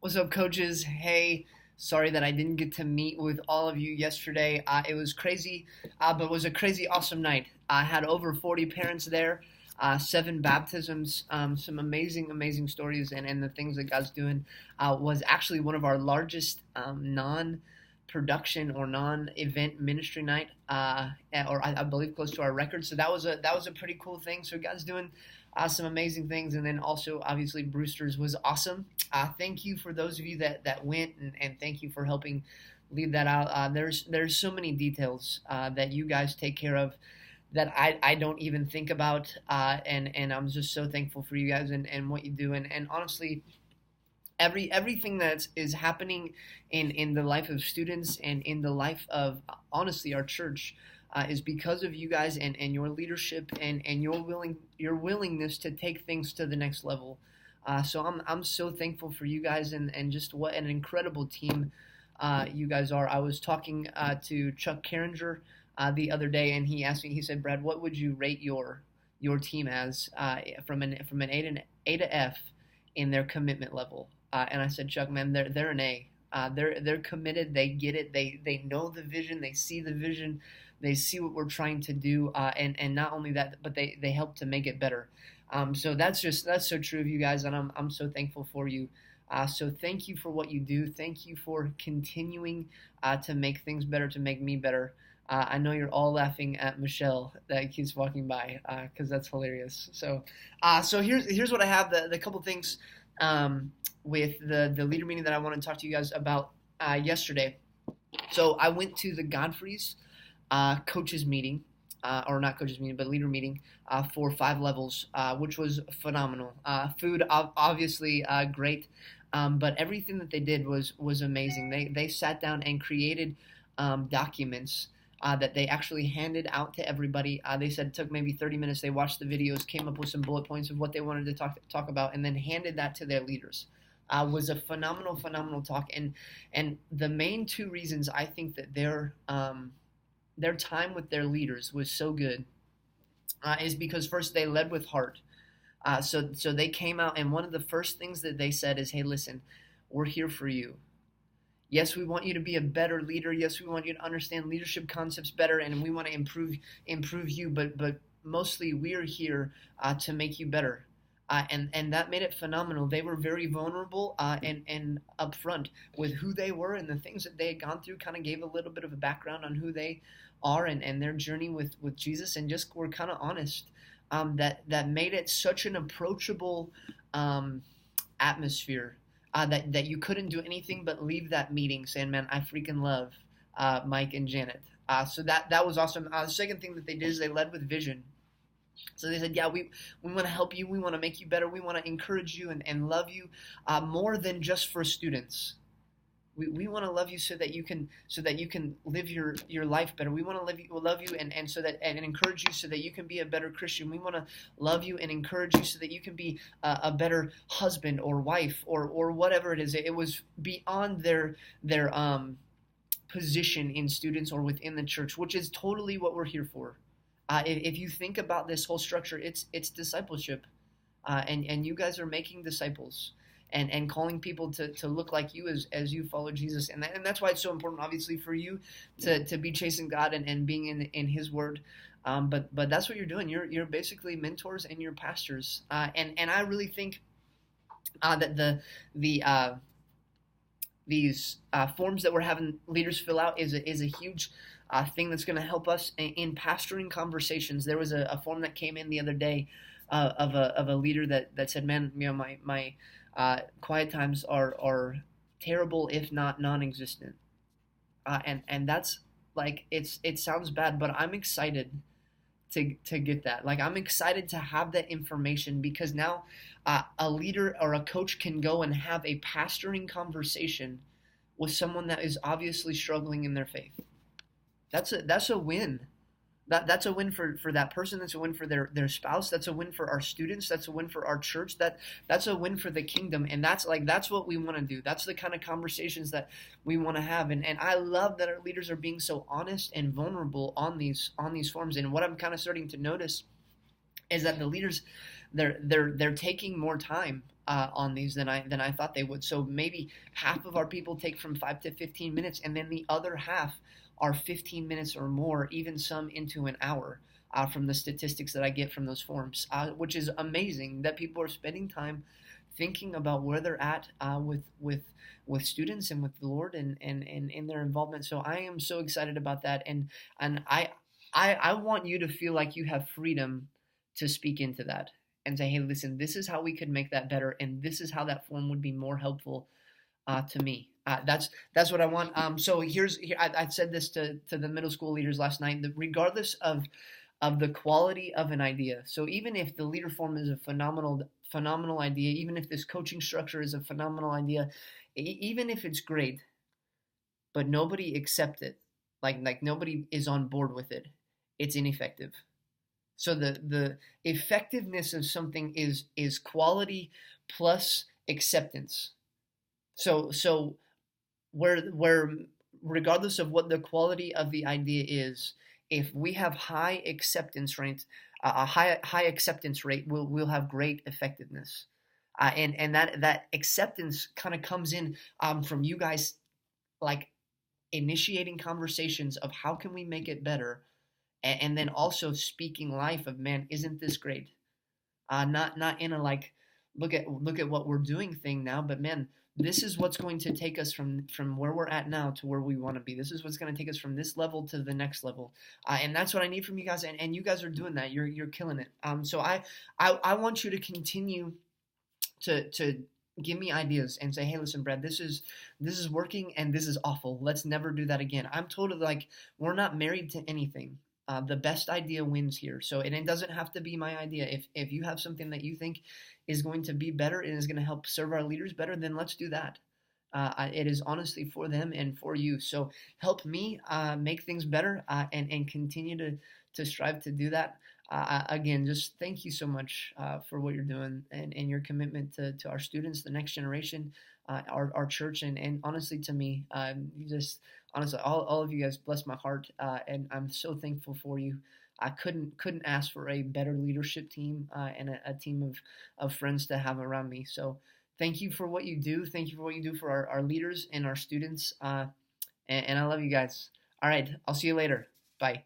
What's up, coaches? Hey, sorry that I didn't get to meet with all of you yesterday. It was crazy, but it was a crazy awesome night. I had over 40 parents there, seven baptisms, some amazing, amazing stories, and the things that God's doing. Was actually one of our largest non-production or non-event ministry night, or I believe close to our record. So that was a pretty cool thing. So God's doing some amazing things, and then also obviously Brewster's was awesome. Thank you for those of you that went, and thank you for helping lead that out. There's so many details that you guys take care of that I don't even think about, and I'm just so thankful for you guys and what you do, and honestly, everything that is happening in the life of students and in the life of honestly our church is because of you guys and your leadership and your willingness to take things to the next level. So I'm so thankful for you guys and just what an incredible team you guys are. I was talking to Chuck Carringer the other day, and he asked me. He said, "Brad, what would you rate your team as from an A to F in their commitment level?" And I said, "Chuck, man, they're an A. They're committed. They get it. They know the vision. They see the vision. They see what we're trying to do. And not only that, but they help to make it better." So that's so true of you guys, and I'm so thankful for you. So thank you for what you do. Thank you for continuing to make things better, to make me better. I know you're all laughing at Michelle that keeps walking by because that's hilarious. So here's what I have. The couple things with the leader meeting that I want to talk to you guys about yesterday. So I went to the Godfrey's coaches meeting, or not coaches meeting, but leader meeting for 5 levels, which was phenomenal. Food obviously great, but everything that they did was amazing. They sat down and created documents that they actually handed out to everybody. They said it took maybe 30 minutes. They watched the videos, came up with some bullet points of what they wanted to talk about, and then handed that to their leaders. Was a phenomenal talk, and the main two reasons I think that their time with their leaders was so good is because first they led with heart. So they came out, and one of the first things that they said is, "Hey, listen, we're here for you. Yes, we want you to be a better leader. Yes, we want you to understand leadership concepts better, and we want to improve you. But mostly, we're here to make you better." And that made it phenomenal. They were very vulnerable and upfront with who they were and the things that they had gone through. Kind of gave a little bit of a background on who they are and their journey with Jesus, and just were kind of honest. That made it such an approachable atmosphere that you couldn't do anything but leave that meeting saying, "Man, I freaking love Mike and Janet." So that was awesome. The second thing that they did is they led with vision. So they said, "Yeah, we want to help you. We want to make you better. We want to encourage you and love you more than just for students. We want to love you so that you can live your life better. We want to love you and so that and encourage you so that you can be a better Christian. We want to love you and encourage you so that you can be a better husband or wife or whatever it is." It was beyond their position in students or within the church, which is totally what we're here for. If you think about this whole structure, it's discipleship, and you guys are making disciples and calling people to look like you as you follow Jesus, and that's why it's so important, obviously, for you to be chasing God and being in His Word. But that's what you're doing. You're basically mentors and you're pastors, and I really think that these forms that we're having leaders fill out is a huge thing that's going to help us in pastoring conversations. There was a form that came in the other day of a leader that said, "Man, my quiet times are terrible, if not non-existent," and that's like it sounds bad, but I'm excited to get that. Like, I'm excited to have that information because now a leader or a coach can go and have a pastoring conversation with someone that is obviously struggling in their faith. That's a win. That's a win for that person. That's a win for their spouse. That's a win for our students. That's a win for our church. That's a win for the kingdom. And that's what we want to do. That's the kind of conversations that we want to have. And I love that our leaders are being so honest and vulnerable on these forums. And what I'm kind of starting to notice is that the leaders they're taking more time on these than I thought they would. So maybe half of our people take from 5 to 15 minutes, and then the other half are 15 minutes or more, even some into an hour. From the statistics that I get from those forums, which is amazing that people are spending time thinking about where they're at with students and with the Lord and in their involvement. So I am so excited about that, and I want you to feel like you have freedom to speak into that and say, hey, listen, this is how we could make that better, and this is how that form would be more helpful to me. That's what I want. So I said this to the middle school leaders last night. That regardless of the quality of an idea, so even if the leader form is a phenomenal idea, even if this coaching structure is a phenomenal idea, even if it's great, but nobody accepts it, like nobody is on board with it, it's ineffective. So the effectiveness of something is quality plus acceptance. So where regardless of what the quality of the idea is, if we have high acceptance rate, a high acceptance rate, we'll have great effectiveness. And that acceptance kind of comes in from you guys, like initiating conversations of how can we make it better, and then also speaking life of, man, isn't this great? Not in a like look at what we're doing thing now, but man, this is what's going to take us from where we're at now to where we want to be. This is what's going to take us from this level to the next level, and that's what I need from you guys. And you guys are doing that. You're killing it. So I want you to continue to give me ideas and say, hey, listen, Brad, this is working and this is awful. Let's never do that again. I'm totally like, we're not married to anything. The best idea wins here. So, and it doesn't have to be my idea. If you have something that you think is going to be better and is going to help serve our leaders better, then let's do that. It is honestly for them and for you. So help me make things better and continue to strive to do that. Again, just thank you so much for what you're doing and your commitment to our students, the next generation, our church, and honestly to me. You just honestly, all of you guys bless my heart, and I'm so thankful for you. I couldn't ask for a better leadership team and a team of friends to have around me. So thank you for what you do. Thank you for what you do for our leaders and our students. And I love you guys. All right, I'll see you later. Bye.